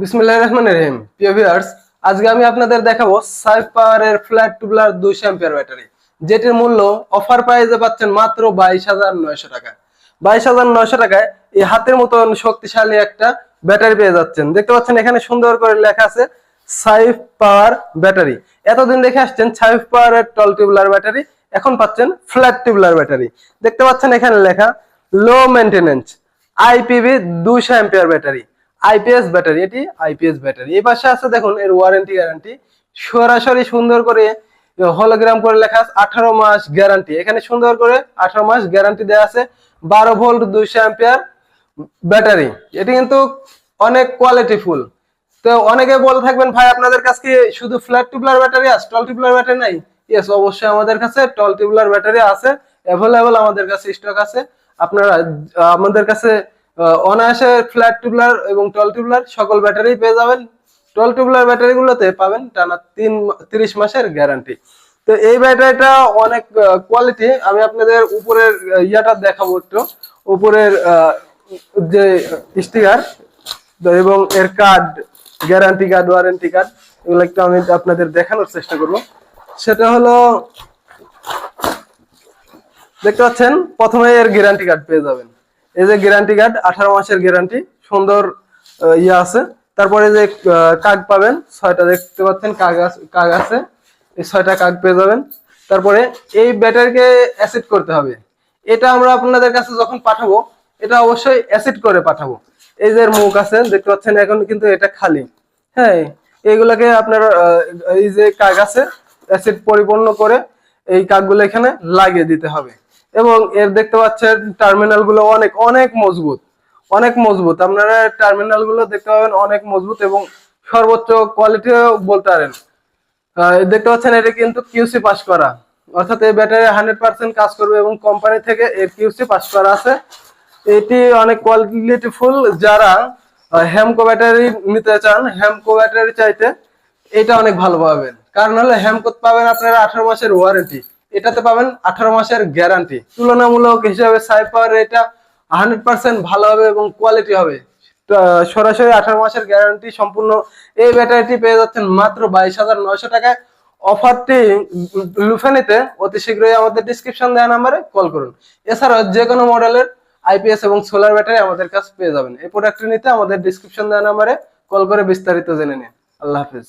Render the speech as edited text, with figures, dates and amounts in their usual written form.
বিসমিল্লাহির রহমানির রহিম। প্রিয় ভিউয়ার্স, আজকে আমি আপনাদের দেখাবো সাইফ পাওয়ারের ফ্ল্যাট টুবলার 200 অ্যাম্পিয়ার ব্যাটারি, যেটির মূল্য অফার প্রাইসে পাচ্ছেন মাত্র 22,900 টাকায়। 22,900 টাকায় এই হাতের মতন শক্তিশালী একটা ব্যাটারি পেয়ে যাচ্ছেন। দেখতে পাচ্ছেন এখানে সুন্দর করে লেখা আছে সাইফ পাওয়ার ব্যাটারি। এতদিন দেখে আসছেন সাইফ পাওয়ারের টল টিউবুলার ব্যাটারি, এখন পাচ্ছেন ফ্ল্যাট টিউবুলার ব্যাটারি। দেখতে পাচ্ছেন এখানে লেখা low maintenance IPV 200 ampere battery, IPS battery. এটি আইপিএস ব্যাটারি। এই পাশে আছে দেখুন এর ওয়ারেন্টি গ্যারান্টি, সরাসরি সুন্দর করে হলোগ্রাম করে লেখা আছে 18 মাস গ্যারান্টি। এখানে সুন্দর করে 18 মাস গ্যারান্টি দেওয়া আছে। 12 ভোল্ট 200 অ্যাম্পিয়ার ব্যাটারি। এটি কিন্তু অনেক কোয়ালিটিফুল। তো অনেকে বলে থাকবেন ভাই আপনাদের কাছে কি শুধু ফ্ল্যাট টিউবুলার ব্যাটারি আছে, টল টিউবুলার ব্যাটারি নাই? ইয়েস, অবশ্যই আমাদের কাছে টল টিউবুলার ব্যাটারি আছে, অ্যাভেলেবল আমাদের কাছে স্টক আছে। আপনারা আমাদের কাছে অনায়াসে ফ্ল্যাট টিউবুলার এবং টল টিউবুলার সকল ব্যাটারি পেয়ে যাবেন। টল টিউবুলার ব্যাটারি গুলোতে পাবেন টানা 30 মাসের গ্যারান্টি। তো এই ব্যাটারিটা অনেক কোয়ালিটি। আমি আপনাদের উপরের ইয়াটা দেখাবো একটু। উপরের যে স্টিকার এবং এর card, guarantee card, warranty card, এগুলো একটু আমি আপনাদের দেখানোর চেষ্টা করব। সেটা হলো দেখতে পাচ্ছেন প্রথমে এর গ্যারান্টি কার্ড পেয়ে যাবেন। এই যে গ্যারান্টি কার্ড, 18 মাসের গ্যারান্টি, সুন্দর ইয়ে আছে। তারপরে যে কার্ড পাবেন 6টা, দেখতে পাচ্ছেন কার্ড আছে, এই 6টা কার্ড পেয়ে যাবেন। তারপরে এই ব্যাটারিকে অ্যাসিড করতে হবে। এটা আমরা আপনাদের কাছে যখন পাঠাবো, এটা অবশ্যই অ্যাসিড করে পাঠাবো। এই যে মুখ আছে দেখতে পাচ্ছেন, এখন কিন্তু এটা খালি। হ্যাঁ, এইগুলাকে আপনার এই যে কার্ড আছে অ্যাসিড পরিপূর্ণ করে এই কার্ডগুলো এখানে লাগিয়ে দিতে হবে। এবং এর দেখতে পাচ্ছেন টার্মিনাল গুলো অনেক অনেক মজবুত, অনেক মজবুত। আপনারা টার্মিনাল গুলো দেখতে পাবেন অনেক মজবুত এবং সর্বোচ্চ কোয়ালিটিও বলতে পারেন। দেখতে পাচ্ছেন এটা কিন্তু কিউসি পাস করা, অর্থাৎ এই ব্যাটারি 100% কাজ করবে এবং কোম্পানি থেকে এর কিউসি পাস করা আছে। এটি অনেক কোয়ালিটিফুল। যারা হেমকো ব্যাটারি নিতে চান, হেমকো ব্যাটারি চাইতে এটা অনেক ভালো পাবেন। কারণ হলো হেমকো পাবেন আপনারা 18 মাসের ওয়ারেন্টি, এটাতে পাবেন 18 মাসের গ্যারান্টি। তুলনামূলক হিসাবে সাইফ পাওয়ার এটা 100% ভালো হবে এবং কোয়ালিটি হবে। সরাসরি 18 মাসের গ্যারান্টি সম্পূর্ণ এই ব্যাটারিটি পেয়ে যাচ্ছেন মাত্র 22,900 টাকায়। অফারটি লুফে নিতে অতি শীঘ্রই আমাদের ডিসক্রিপশন দেওয়া নাম্বারে কল করুন। এছাড়াও যে কোনো মডেলের আইপিএস এবং সোলার ব্যাটারি আমাদের কাছে পেয়ে যাবেন। এই প্রোডাক্টটি নিতে আমাদের ডিসক্রিপশন দেওয়া নাম্বারে কল করে বিস্তারিত জেনে নিন। আল্লাহ হাফেজ।